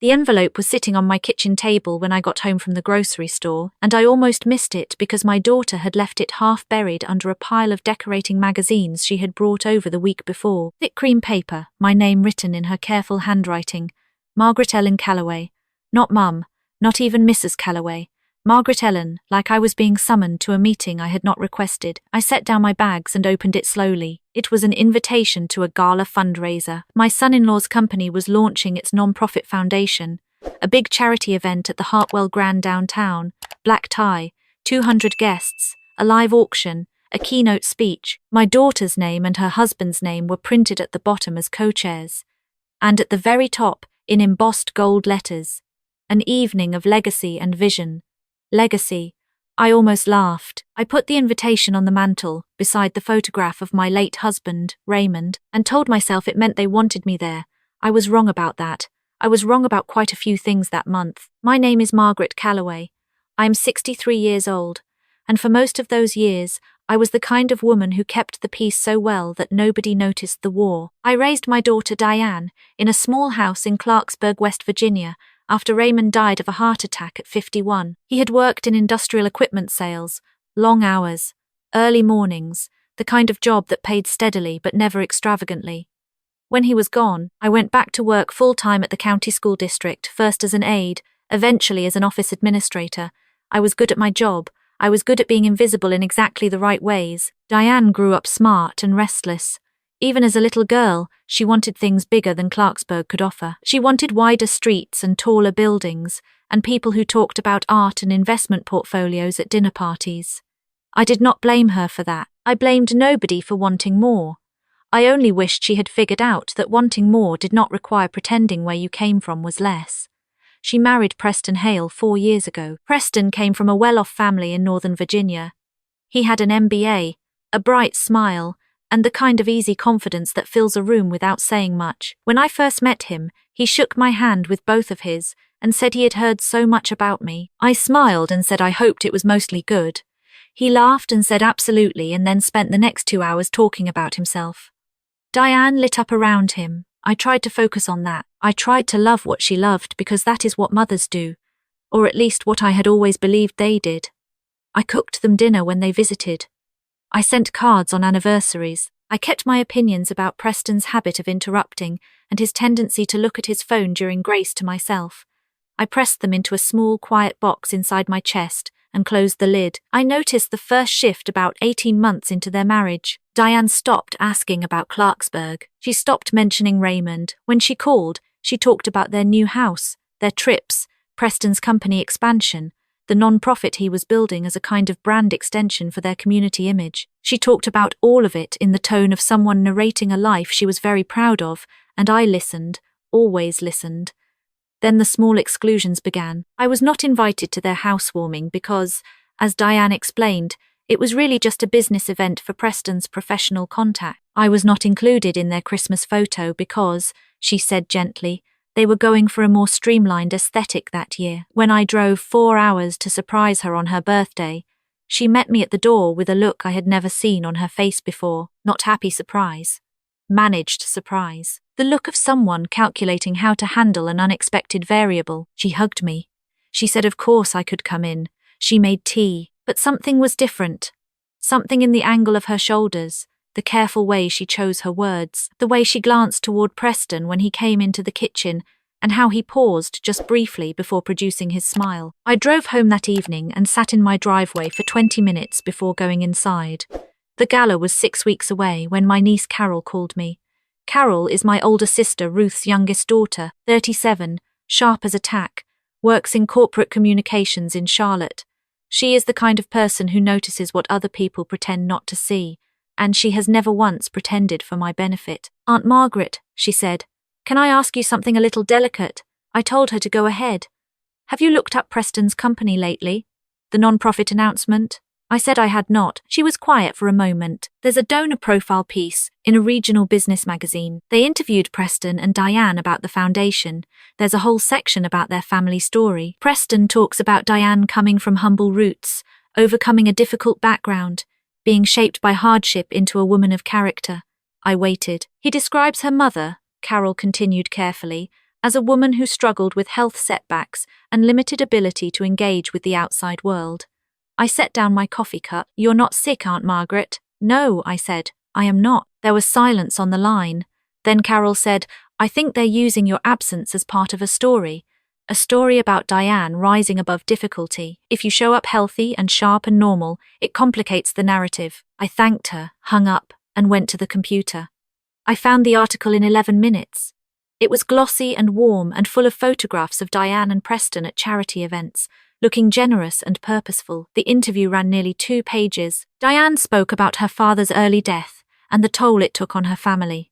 The envelope was sitting on my kitchen table when I got home from the grocery store, and I almost missed it because my daughter had left it half buried under a pile of decorating magazines she had brought over the week before. Thick cream paper, my name written in her careful handwriting. Margaret Ellen Calloway. Not Mum, not even Mrs. Calloway. Margaret Ellen, like I was being summoned to a meeting I had not requested. I set down my bags and opened it slowly. It was an invitation to a Gala fundraiser. My son-in-law's company was launching its non-profit foundation, a big charity event at the Hartwell Grand downtown, black tie, 200 guests, a live auction, a keynote speech. My daughter's name and her husband's name were printed at the bottom as co-chairs. And at the very top, in embossed gold letters, an evening of legacy and vision. Legacy. I almost laughed. I put the invitation on the mantel, beside the photograph of my late husband, Raymond, and told myself it meant they wanted me there. I was wrong about that. I was wrong about quite a few things that month. My name is Margaret Calloway. I am 63 years old, and for most of those years, I was the kind of woman who kept the peace so well that nobody noticed the war. I raised my daughter Diane in a small house in Clarksburg, West Virginia, after Raymond died of a heart attack at 51. He had worked in industrial equipment sales, long hours, early mornings, the kind of job that paid steadily but never extravagantly. When he was gone, I went back to work full-time at the county school district, first as an aide, eventually as an office administrator. I was good at my job. I was good at being invisible in exactly the right ways. Diane grew up smart and restless. Even as a little girl, she wanted things bigger than Clarksburg could offer. She wanted wider streets and taller buildings, and people who talked about art and investment portfolios at dinner parties. I did not blame her for that. I blamed nobody for wanting more. I only wished she had figured out that wanting more did not require pretending where you came from was less. She married Preston Hale 4 years ago. Preston came from a well-off family in Northern Virginia. He had an MBA, a bright smile, and the kind of easy confidence that fills a room without saying much. When I first met him, he shook my hand with both of his and said he had heard so much about me. I smiled and said I hoped it was mostly good. He laughed and said absolutely, and then spent the next 2 hours talking about himself. Diane lit up around him. I tried to focus on that. I tried to love what she loved because that is what mothers do, or at least what I had always believed they did. I cooked them dinner when they visited. I sent cards on anniversaries. I kept my opinions about Preston's habit of interrupting and his tendency to look at his phone during grace to myself. I pressed them into a small, quiet box inside my chest and closed the lid. I noticed the first shift about 18 months into their marriage. Diane stopped asking about Clarksburg. She stopped mentioning Raymond. When she called, she talked about their new house, their trips, Preston's company expansion, the non-profit he was building as a kind of brand extension for their community image. She talked about all of it in the tone of someone narrating a life she was very proud of, and I listened, always listened. Then the small exclusions began. I was not invited to their housewarming because, as Diane explained, it was really just a business event for Preston's professional contact. I was not included in their Christmas photo because, she said gently, they were going for a more streamlined aesthetic that year. When I drove 4 hours to surprise her on her birthday, she met me at the door with a look I had never seen on her face before. Not happy surprise. Managed surprise. The look of someone calculating how to handle an unexpected variable. She hugged me. She said of course I could come in. She made tea. But something was different. Something in the angle of her shoulders, the careful way she chose her words, the way she glanced toward Preston when he came into the kitchen, and how he paused just briefly before producing his smile. I drove home that evening and sat in my driveway for 20 minutes before going inside. The gala was 6 weeks away when my niece Carol called me. Carol is my older sister Ruth's youngest daughter, 37, sharp as a tack, works in corporate communications in Charlotte. She is the kind of person who notices what other people pretend not to see, and she has never once pretended for my benefit. Aunt Margaret, she said, can I ask you something a little delicate? I told her to go ahead. Have you looked up Preston's company lately? The non-profit announcement? I said I had not. She was quiet for a moment. There's a donor profile piece in a regional business magazine. They interviewed Preston and Diane about the foundation. There's a whole section about their family story. Preston talks about Diane coming from humble roots, overcoming a difficult background, being shaped by hardship into a woman of character. I waited. He describes her mother, Carol continued carefully, as a woman who struggled with health setbacks and limited ability to engage with the outside world. I set down my coffee cup. "You're not sick, Aunt Margaret?" "No," I said, "I am not." There was silence on the line. Then Carol said, "I think they're using your absence as part of a story about Diane rising above difficulty. If you show up healthy and sharp and normal, it complicates the narrative." I thanked her, hung up, and went to the computer. I found the article in 11 minutes. It was glossy and warm and full of photographs of Diane and Preston at charity events, looking generous and purposeful. The interview ran nearly 2 pages. Diane spoke about her father's early death and the toll it took on her family.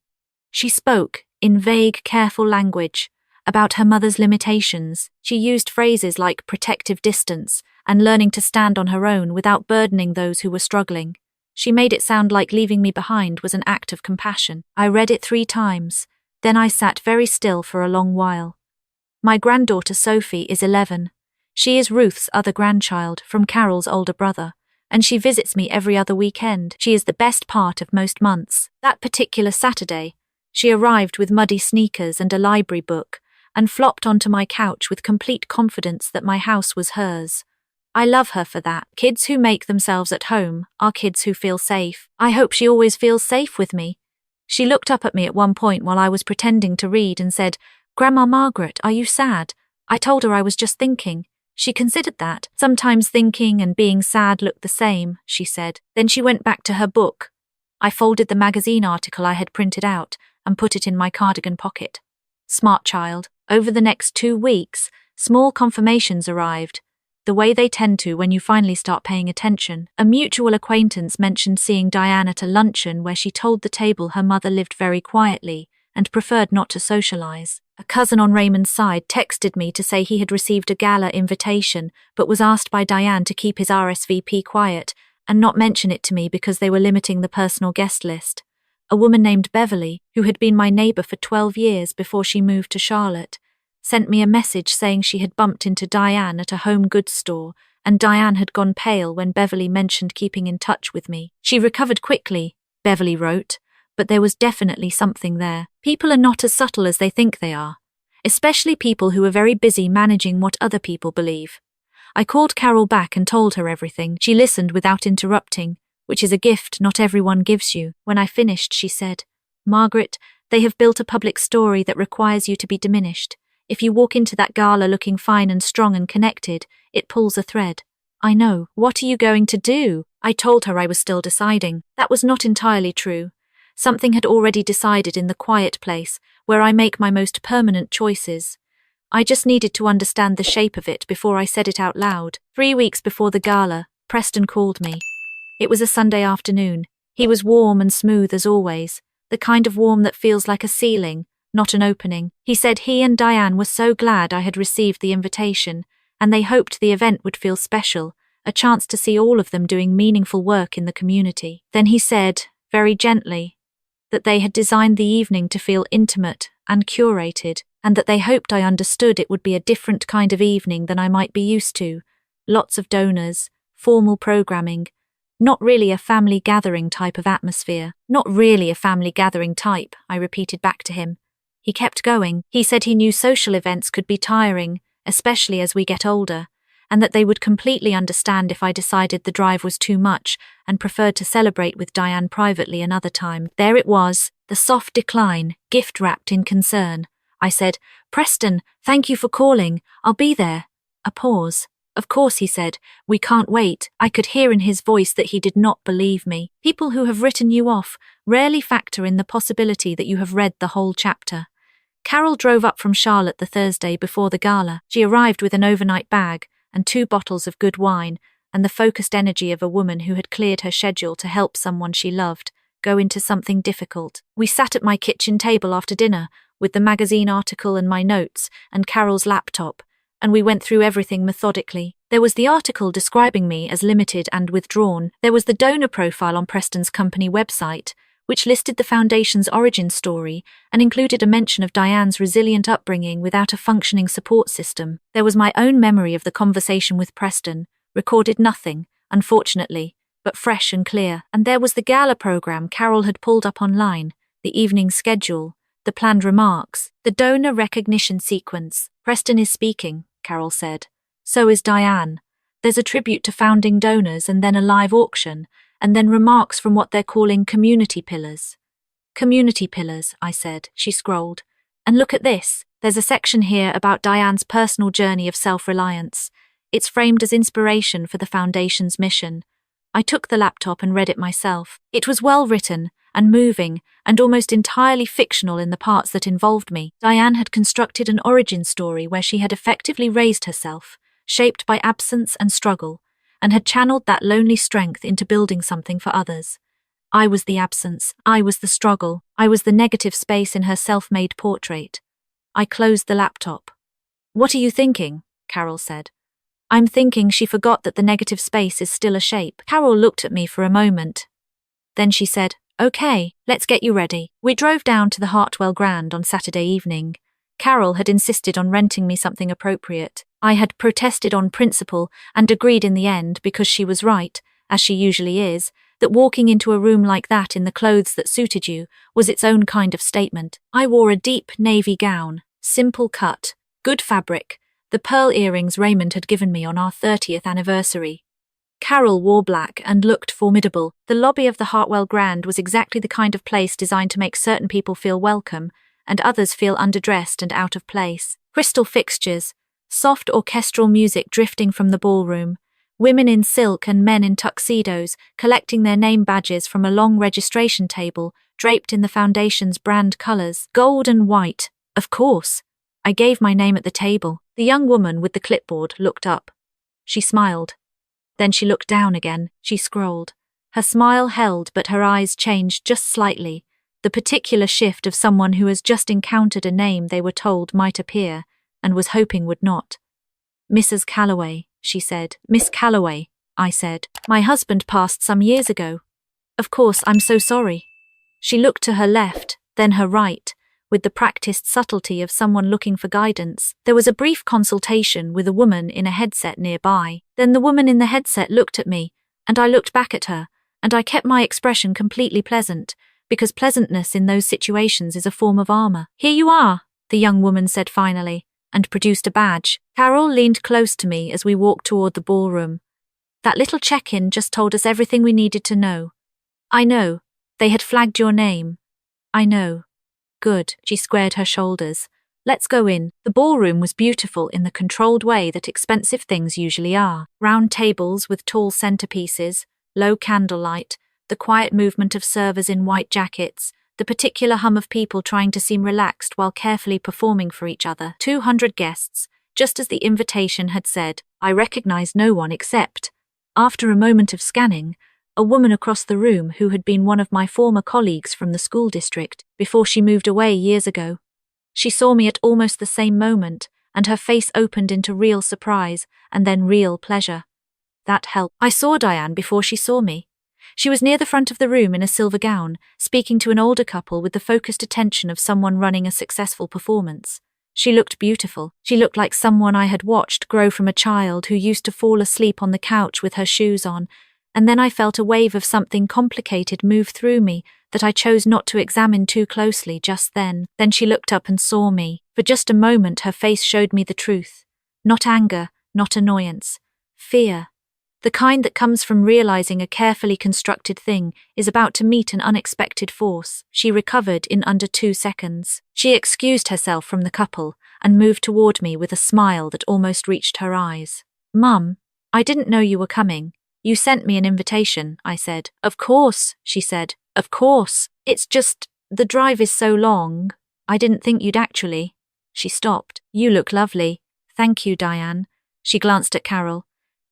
She spoke, in vague, careful language, about her mother's limitations. She used phrases like protective distance and learning to stand on her own without burdening those who were struggling. She made it sound like leaving me behind was an act of compassion. I read it 3 times. Then I sat very still for a long while. My granddaughter Sophie is 11. She is Ruth's other grandchild from Carol's older brother, and she visits me every other weekend. She is the best part of most months. That particular Saturday, she arrived with muddy sneakers and a library book, and flopped onto my couch with complete confidence that my house was hers. I love her for that. Kids who make themselves at home are kids who feel safe. I hope she always feels safe with me. She looked up at me at one point while I was pretending to read and said, "Grandma Margaret, are you sad?" I told her I was just thinking. She considered that. "Sometimes thinking and being sad look the same," she said. Then she went back to her book. I folded the magazine article I had printed out and put it in my cardigan pocket. Smart child. Over the next 2 weeks, small confirmations arrived, the way they tend to when you finally start paying attention. A mutual acquaintance mentioned seeing Diane at a luncheon where she told the table her mother lived very quietly and preferred not to socialize. A cousin on Raymond's side texted me to say he had received a gala invitation but was asked by Diane to keep his RSVP quiet and not mention it to me because they were limiting the personal guest list. A woman named Beverly, who had been my neighbor for 12 years before she moved to Charlotte, sent me a message saying she had bumped into Diane at a home goods store, and Diane had gone pale when Beverly mentioned keeping in touch with me. "She recovered quickly," Beverly wrote, "but there was definitely something there. People are not as subtle as they think they are, especially people who are very busy managing what other people believe." I called Carol back and told her everything. She listened without interrupting, which is a gift not everyone gives you. When I finished, she said, "Margaret, they have built a public story that requires you to be diminished. If you walk into that gala looking fine and strong and connected, it pulls a thread." "I know. What are you going to do?" I told her I was still deciding. That was not entirely true. Something had already decided in the quiet place, where I make my most permanent choices. I just needed to understand the shape of it before I said it out loud. 3 weeks before the gala, Preston called me. It was a Sunday afternoon. He was warm and smooth as always, the kind of warm that feels like a ceiling, not an opening. He said he and Diane were so glad I had received the invitation, and they hoped the event would feel special, a chance to see all of them doing meaningful work in the community. Then he said, very gently, that they had designed the evening to feel intimate and curated, and that they hoped I understood it would be a different kind of evening than I might be used to. Lots of donors, formal programming, not really a family gathering type of atmosphere. "Not really a family gathering type," I repeated back to him. He kept going. He said he knew social events could be tiring, especially as we get older, and that they would completely understand if I decided the drive was too much and preferred to celebrate with Diane privately another time. There it was, the soft decline, gift-wrapped in concern. I said, "Preston, thank you for calling. I'll be there." A pause. "Of course," he said, "we can't wait." I could hear in his voice that he did not believe me. People who have written you off rarely factor in the possibility that you have read the whole chapter. Carol drove up from Charlotte the Thursday before the gala. She arrived with an overnight bag and 2 bottles of good wine and the focused energy of a woman who had cleared her schedule to help someone she loved go into something difficult. We sat at my kitchen table after dinner with the magazine article and my notes and Carol's laptop, and we went through everything methodically. There was the article describing me as limited and withdrawn. There was the donor profile on Preston's company website, which listed the foundation's origin story and included a mention of Diane's resilient upbringing without a functioning support system. There was my own memory of the conversation with Preston, recorded nothing, unfortunately, but fresh and clear. And there was the gala program Carol had pulled up online, the evening schedule, the planned remarks, the donor recognition sequence. Preston is speaking, Carol said. So is Diane. There's a tribute to founding donors and then a live auction, and then remarks from what they're calling community pillars. Community pillars, I said. She scrolled. And look at this. There's a section here about Diane's personal journey of self-reliance. It's framed as inspiration for the Foundation's mission. I took the laptop and read it myself. It was well written and moving and almost entirely fictional in the parts that involved me. Diane had constructed an origin story where she had effectively raised herself, shaped by absence and struggle, and had channeled that lonely strength into building something for others. I was the absence, I was the struggle, I was the negative space in her self-made portrait. I closed the laptop. What are you thinking? Carol said. I'm thinking she forgot that the negative space is still a shape. Carol looked at me for a moment. Then she said, Okay, let's get you ready. We drove down to the Hartwell Grand on Saturday evening. Carol had insisted on renting me something appropriate. I had protested on principle and agreed in the end because she was right, as she usually is, that walking into a room like that in the clothes that suited you was its own kind of statement. I wore a deep navy gown, simple cut, good fabric, the pearl earrings Raymond had given me on our 30th anniversary. Carol wore black and looked formidable. The lobby of the Hartwell Grand was exactly the kind of place designed to make certain people feel welcome and others feel underdressed and out of place. Crystal fixtures, soft orchestral music drifting from the ballroom, women in silk and men in tuxedos collecting their name badges from a long registration table draped in the Foundation's brand colours, gold and white, of course. I gave my name at the table. The young woman with the clipboard looked up. She smiled. Then she looked down again. She scrolled. Her smile held, but her eyes changed just slightly, the particular shift of someone who has just encountered a name they were told might appear, and was hoping would not. Mrs. Calloway, she said. Miss Calloway, I said. My husband passed some years ago. Of course, I'm so sorry. She looked to her left, then her right, with the practiced subtlety of someone looking for guidance. There was a brief consultation with a woman in a headset nearby. Then the woman in the headset looked at me, and I looked back at her, and I kept my expression completely pleasant, because pleasantness in those situations is a form of armor. Here you are, the young woman said finally, and produced a badge. Carol leaned close to me as we walked toward the ballroom. That little check-in just told us everything we needed to know. I know. They had flagged your name. I know. Good. She squared her shoulders. Let's go in. The ballroom was beautiful in the controlled way that expensive things usually are. Round tables with tall centerpieces, low candlelight, the quiet movement of servers in white jackets, the particular hum of people trying to seem relaxed while carefully performing for each other. 200 guests, just as the invitation had said. I recognized no one except, after a moment of scanning, a woman across the room who had been one of my former colleagues from the school district before she moved away years ago. She saw me at almost the same moment, and her face opened into real surprise and then real pleasure. That helped. I saw Diane before she saw me. She was near the front of the room in a silver gown, speaking to an older couple with the focused attention of someone running a successful performance. She looked beautiful. She looked like someone I had watched grow from a child who used to fall asleep on the couch with her shoes on, and then I felt a wave of something complicated move through me that I chose not to examine too closely just then. Then she looked up and saw me. For just a moment her face showed me the truth. Not anger, not annoyance. Fear. The kind that comes from realizing a carefully constructed thing is about to meet an unexpected force. She recovered in under 2 seconds. She excused herself from the couple and moved toward me with a smile that almost reached her eyes. Mum, I didn't know you were coming. You sent me an invitation, I said. Of course, she said. Of course. It's just, the drive is so long. I didn't think you'd actually. She stopped. You look lovely. Thank you, Diane. She glanced at Carol.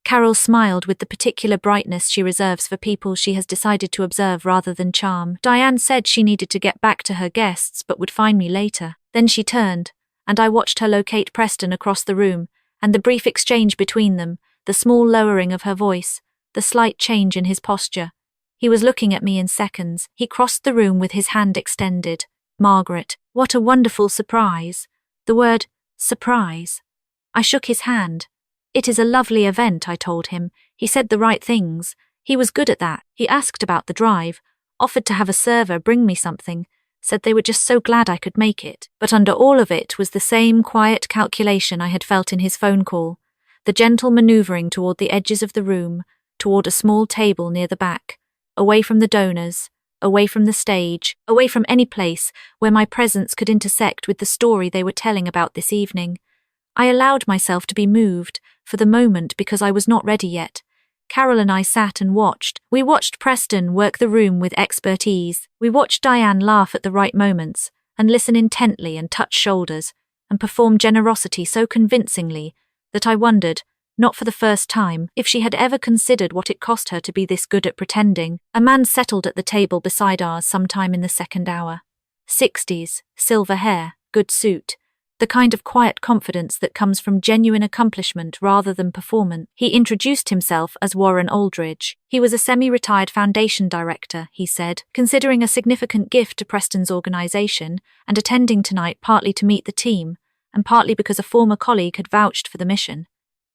Carol smiled with the particular brightness she reserves for people she has decided to observe rather than charm. Diane said she needed to get back to her guests but would find me later. Then she turned, and I watched her locate Preston across the room, and the brief exchange between them, the small lowering of her voice, the slight change in his posture. He was looking at me in seconds. He crossed the room with his hand extended. Margaret, what a wonderful surprise. The word, surprise. I shook his hand. It is a lovely event, I told him. He said the right things. He was good at that. He asked about the drive, offered to have a server bring me something, said they were just so glad I could make it. But under all of it was the same quiet calculation I had felt in his phone call, the gentle maneuvering toward the edges of the room, toward a small table near the back, away from the donors, away from the stage, away from any place where my presence could intersect with the story they were telling about this evening. I allowed myself to be moved, for the moment, because I was not ready yet. Carol and I sat and watched. We watched Preston work the room with expertise. We watched Diane laugh at the right moments, and listen intently and touch shoulders, and perform generosity so convincingly that I wondered, not for the first time, if she had ever considered what it cost her to be this good at pretending. A man settled at the table beside ours sometime in the second hour. 60s, silver hair, good suit. The kind of quiet confidence that comes from genuine accomplishment rather than performance. He introduced himself as Warren Aldridge. He was a semi-retired foundation director, he said, considering a significant gift to Preston's organization and attending tonight partly to meet the team, and partly because a former colleague had vouched for the mission.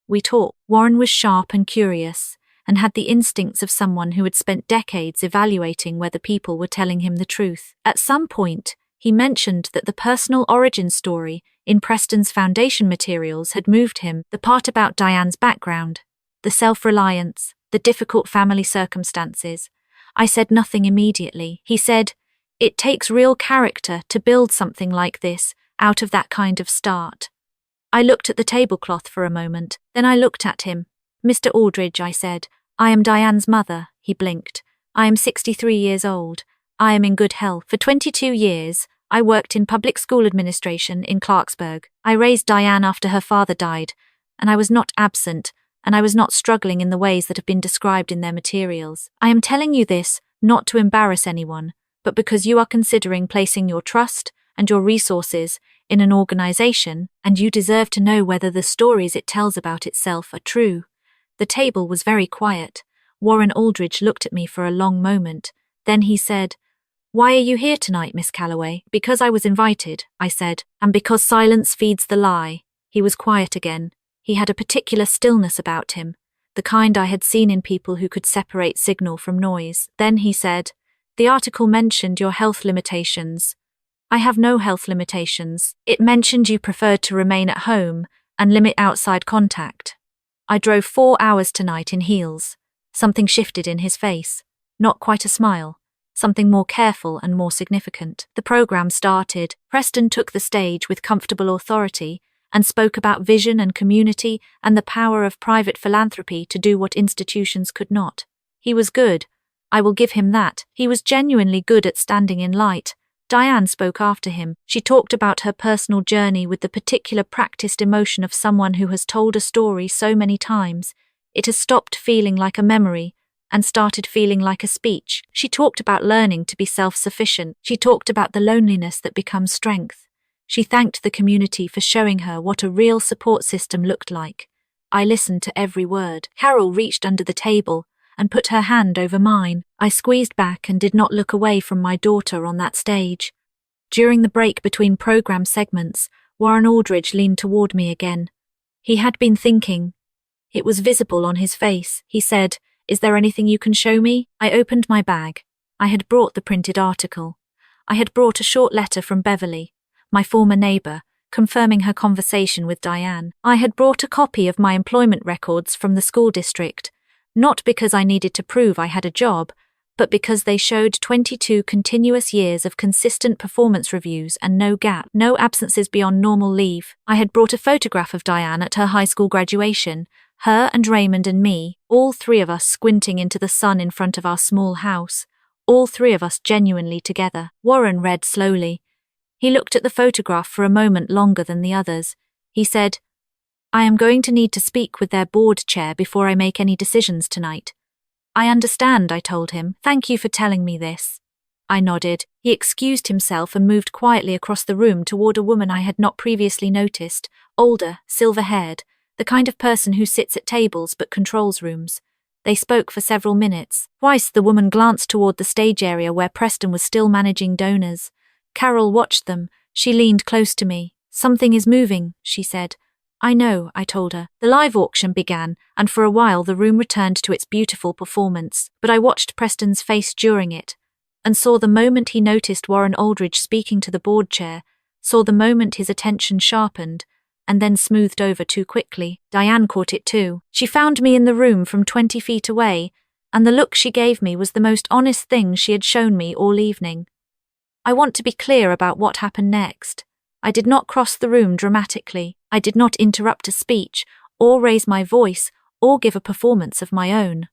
We talked. Warren was sharp and curious, and had the instincts of someone who had spent decades evaluating whether people were telling him the truth. At some point, he mentioned that the personal origin story in Preston's foundation materials had moved him, the part about Diane's background, the self-reliance, the difficult family circumstances. I said nothing immediately. He said, "It takes real character to build something like this out of that kind of start." I looked at the tablecloth for a moment, then I looked at him. "Mr. Aldridge," I said, "I am Diane's mother." He blinked. "I am 63 years old. I am in good health. For 22 years, I worked in public school administration in Clarksburg. I raised Diane after her father died, and I was not absent, and I was not struggling in the ways that have been described in their materials. I am telling you this, not to embarrass anyone, but because you are considering placing your trust and your resources in an organization, and you deserve to know whether the stories it tells about itself are true." The table was very quiet. Warren Aldridge looked at me for a long moment. Then he said, "Why are you here tonight, Miss Calloway?" "Because I was invited," I said, "and because silence feeds the lie." He was quiet again. He had a particular stillness about him, the kind I had seen in people who could separate signal from noise. Then he said, "The article mentioned your health limitations." "I have no health limitations. It mentioned you preferred to remain at home and limit outside contact." I drove 4 hours tonight in heels. Something shifted in his face. Not quite a smile. Something more careful and more significant. The program started. Preston took the stage with comfortable authority and spoke about vision and community and the power of private philanthropy to do what institutions could not. He was good. I will give him that. He was genuinely good at standing in light. Diane spoke after him. She talked about her personal journey with the particular practiced emotion of someone who has told a story so many times, it has stopped feeling like a memory and started feeling like a speech. She talked about learning to be self-sufficient. She talked about the loneliness that becomes strength. She thanked the community for showing her what a real support system looked like. I listened to every word. Carol reached under the table and put her hand over mine. I squeezed back and did not look away from my daughter on that stage. During the break between program segments, Warren Aldridge leaned toward me again. He had been thinking. It was visible on his face. He said, "Is there anything you can show me?" I opened my bag. I had brought the printed article. I had brought a short letter from Beverly, my former neighbor, confirming her conversation with Diane. I had brought a copy of my employment records from the school district, not because I needed to prove I had a job, but because they showed 22 continuous years of consistent performance reviews and no gap, no absences beyond normal leave. I had brought a photograph of Diane at her high school graduation, her and Raymond and me, all three of us squinting into the sun in front of our small house, all three of us genuinely together. Warren read slowly. He looked at the photograph for a moment longer than the others. He said, "I am going to need to speak with their board chair before I make any decisions tonight." "I understand," I told him. "Thank you for telling me this." I nodded. He excused himself and moved quietly across the room toward a woman I had not previously noticed, older, silver-haired, the kind of person who sits at tables but controls rooms. They spoke for several minutes. Twice the woman glanced toward the stage area where Preston was still managing donors. Carol watched them. She leaned close to me. "Something is moving," she said. "I know," I told her. The live auction began, and for a while the room returned to its beautiful performance, but I watched Preston's face during it. and saw the moment he noticed Warren Aldridge speaking to the board chair, saw the moment his attention sharpened, and then smoothed over too quickly. Diane caught it too. She found me in the room from 20 feet away, and the look she gave me was the most honest thing she had shown me all evening. I want to be clear about what happened next. I did not cross the room dramatically. I did not interrupt a speech, or raise my voice, or give a performance of my own.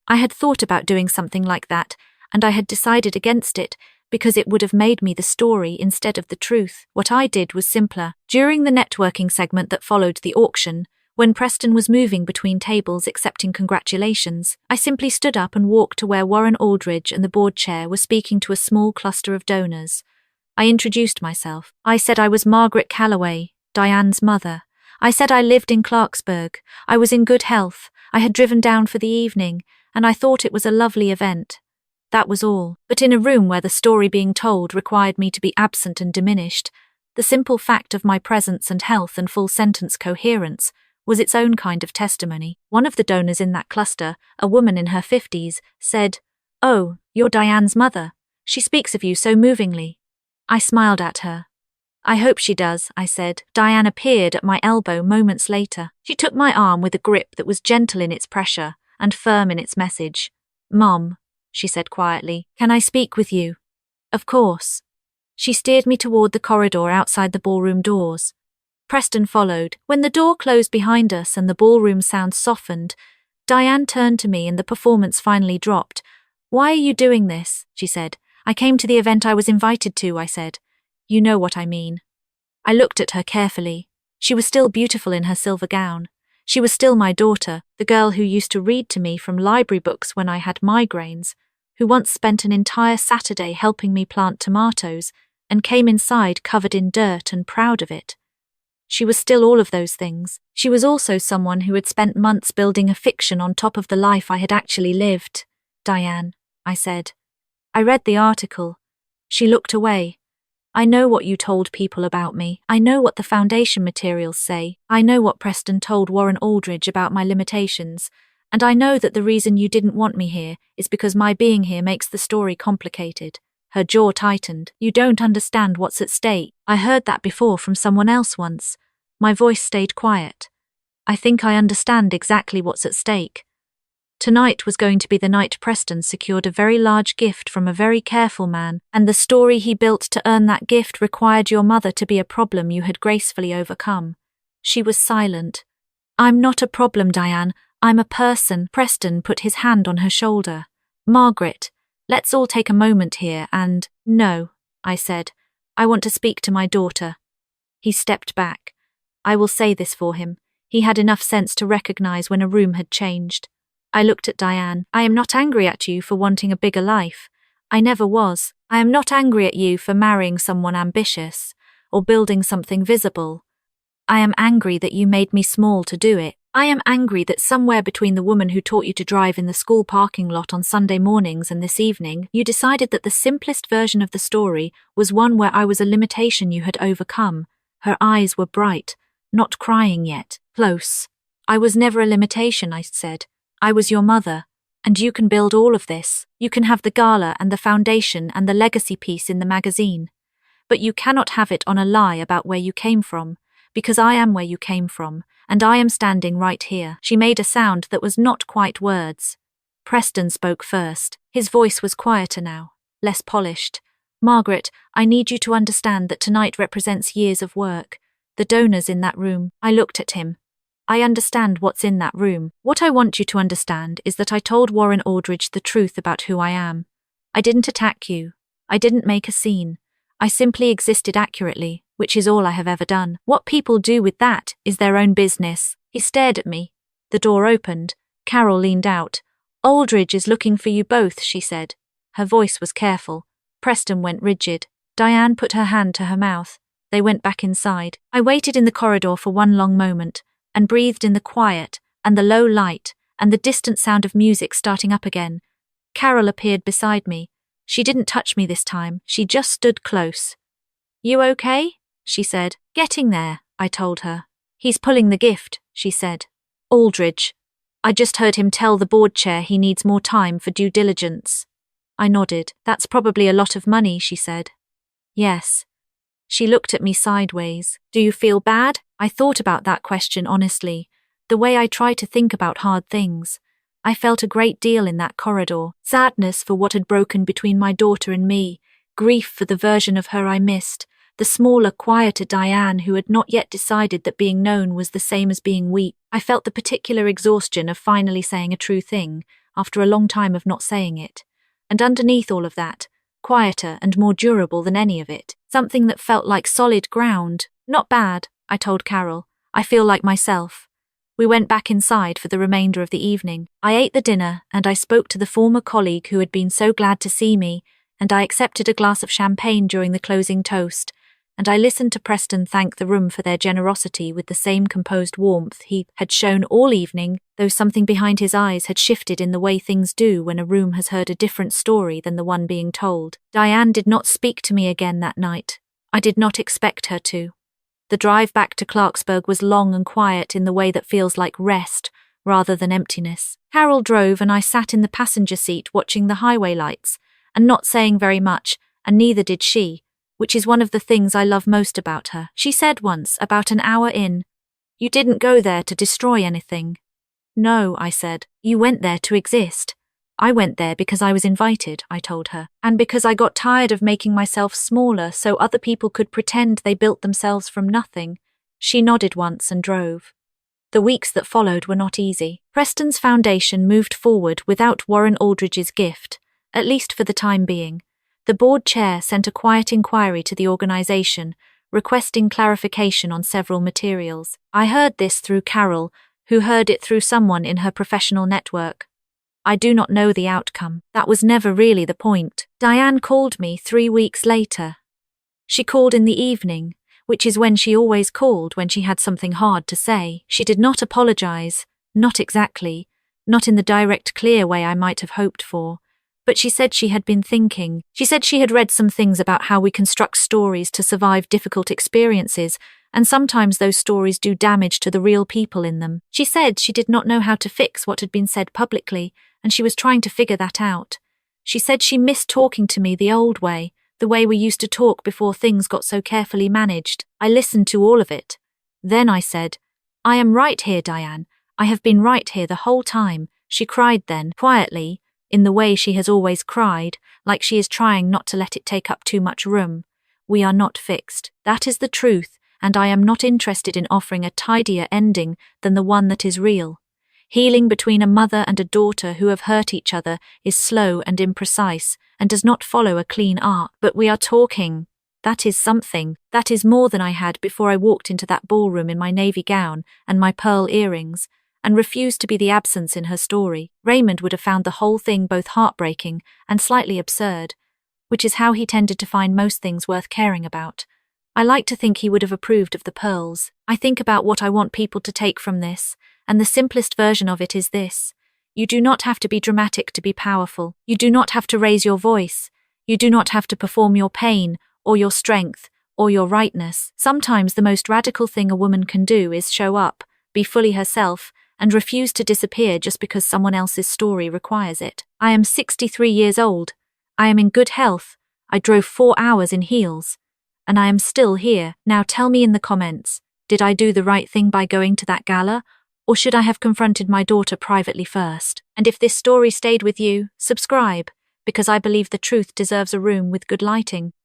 I had thought about doing something like that, and I had decided against it, because it would have made me the story instead of the truth. What I did was simpler. During the networking segment that followed the auction, when Preston was moving between tables accepting congratulations, I simply stood up and walked to where Warren Aldridge and the board chair were speaking to a small cluster of donors. I introduced myself. I said I was Margaret Calloway, Diane's mother. I said I lived in Clarksburg. I was in good health. I had driven down for the evening, and I thought it was a lovely event. That was all. But in a room where the story being told required me to be absent and diminished, the simple fact of my presence and health and full sentence coherence was its own kind of testimony. One of the donors in that cluster, a woman in her 50s, said, "Oh, you're Diane's mother. She speaks of you so movingly." I smiled at her. "I hope she does," I said. Diane appeared at my elbow moments later. She took my arm with a grip that was gentle in its pressure and firm in its message. "Mom," she said quietly, "can I speak with you?" "Of course." She steered me toward the corridor outside the ballroom doors. Preston followed. When the door closed behind us and the ballroom sound softened, Diane turned to me and the performance finally dropped. "Why are you doing this?" she said. "I came to the event I was invited to," I said. "You know what I mean." I looked at her carefully. She was still beautiful in her silver gown. She was still my daughter, the girl who used to read to me from library books when I had migraines, who once spent an entire Saturday helping me plant tomatoes and came inside covered in dirt and proud of it. She was still all of those things. She was also someone who had spent months building a fiction on top of the life I had actually lived. "Diane," I said. "I read the article." She looked away. "I know what you told people about me. I know what the foundation materials say. I know what Preston told Warren Aldridge about my limitations. And I know that the reason you didn't want me here is because my being here makes the story complicated." Her jaw tightened. "You don't understand what's at stake." I heard that before from someone else once. My voice stayed quiet. "I think I understand exactly what's at stake. Tonight was going to be the night Preston secured a very large gift from a very careful man, and the story he built to earn that gift required your mother to be a problem you had gracefully overcome." She was silent. "I'm not a problem, Diane. I'm a person." Preston put his hand on her shoulder. "Margaret, let's all take a moment here and—" "No," I said. "I want to speak to my daughter." He stepped back. I will say this for him. He had enough sense to recognize when a room had changed. I looked at Diane. "I am not angry at you for wanting a bigger life. I never was. I am not angry at you for marrying someone ambitious or building something visible. I am angry that you made me small to do it. I am angry that somewhere between the woman who taught you to drive in the school parking lot on Sunday mornings and this evening, you decided that the simplest version of the story was one where I was a limitation you had overcome." Her eyes were bright, not crying yet, close. "I was never a limitation," I said. "I was your mother. And you can build all of this. You can have the gala and the foundation and the legacy piece in the magazine. But you cannot have it on a lie about where you came from, because I am where you came from, and I am standing right here." She made a sound that was not quite words. Preston spoke first. His voice was quieter now, less polished. "Margaret, I need you to understand that tonight represents years of work. The donors in that room." I looked at him. "I understand what's in that room. What I want you to understand is that I told Warren Aldridge the truth about who I am. I didn't attack you. I didn't make a scene. I simply existed accurately, which is all I have ever done. What people do with that is their own business." He stared at me. The door opened. Carol leaned out. "Aldridge is looking for you both," she said. Her voice was careful. Preston went rigid. Diane put her hand to her mouth. They went back inside. I waited in the corridor for one long moment, and breathed in the quiet, and the low light, and the distant sound of music starting up again. Carol appeared beside me. She didn't touch me this time, she just stood close. "You okay?" she said. "Getting there," I told her. "He's pulling the gift," she said. "Aldridge. I just heard him tell the board chair he needs more time for due diligence." I nodded. That's probably a lot of money, she said. Yes. She looked at me sideways. Do you feel bad? I thought about that question honestly. The way I try to think about hard things. I felt a great deal in that corridor. Sadness for what had broken between my daughter and me. Grief for the version of her I missed. The smaller, quieter Diane who had not yet decided that being known was the same as being weak. I felt the particular exhaustion of finally saying a true thing, after a long time of not saying it. And underneath all of that, quieter and more durable than any of it, something that felt like solid ground. Not bad, I told Carol. I feel like myself. We went back inside for the remainder of the evening. I ate the dinner, and I spoke to the former colleague who had been so glad to see me, and I accepted a glass of champagne during the closing toast, and I listened to Preston thank the room for their generosity with the same composed warmth he had shown all evening, though something behind his eyes had shifted in the way things do when a room has heard a different story than the one being told. Diane did not speak to me again that night. I did not expect her to. The drive back to Clarksburg was long and quiet in the way that feels like rest rather than emptiness. Carol drove and I sat in the passenger seat watching the highway lights and not saying very much, and neither did she, which is one of the things I love most about her. She said once, about an hour in, "You didn't go there to destroy anything." "No," I said. "You went there to exist." "I went there because I was invited," I told her, "and because I got tired of making myself smaller so other people could pretend they built themselves from nothing." She nodded once and drove. The weeks that followed were not easy. Preston's foundation moved forward without Warren Aldridge's gift, at least for the time being. The board chair sent a quiet inquiry to the organization, requesting clarification on several materials. I heard this through Carol, who heard it through someone in her professional network. I do not know the outcome. That was never really the point. Diane called me 3 weeks later. She called in the evening, which is when she always called when she had something hard to say. She did not apologize, not exactly, not in the direct, clear way I might have hoped for. But she said she had been thinking. She said she had read some things about how we construct stories to survive difficult experiences, and sometimes those stories do damage to the real people in them. She said she did not know how to fix what had been said publicly, and she was trying to figure that out. She said she missed talking to me the old way, the way we used to talk before things got so carefully managed. I listened to all of it. Then I said, "I am right here, Diane. I have been right here the whole time." She cried then, quietly, in the way she has always cried, like she is trying not to let it take up too much room. "We are not fixed. That is the truth, and I am not interested in offering a tidier ending than the one that is real. Healing between a mother and a daughter who have hurt each other is slow and imprecise, and does not follow a clean arc. But we are talking. That is something. That is more than I had before I walked into that ballroom in my navy gown and my pearl earrings, and refused to be the absence in her story. Raymond would have found the whole thing both heartbreaking and slightly absurd, which is how he tended to find most things worth caring about. I like to think he would have approved of the pearls. I think about what I want people to take from this, and the simplest version of it is this. You do not have to be dramatic to be powerful. You do not have to raise your voice. You do not have to perform your pain, or your strength, or your rightness. Sometimes the most radical thing a woman can do is show up, be fully herself, and refuse to disappear just because someone else's story requires it. I am 63 years old. I am in good health. I drove 4 hours in heels. And I am still here. Now tell me in the comments, did I do the right thing by going to that gala? Or should I have confronted my daughter privately first? And if this story stayed with you, subscribe, because I believe the truth deserves a room with good lighting.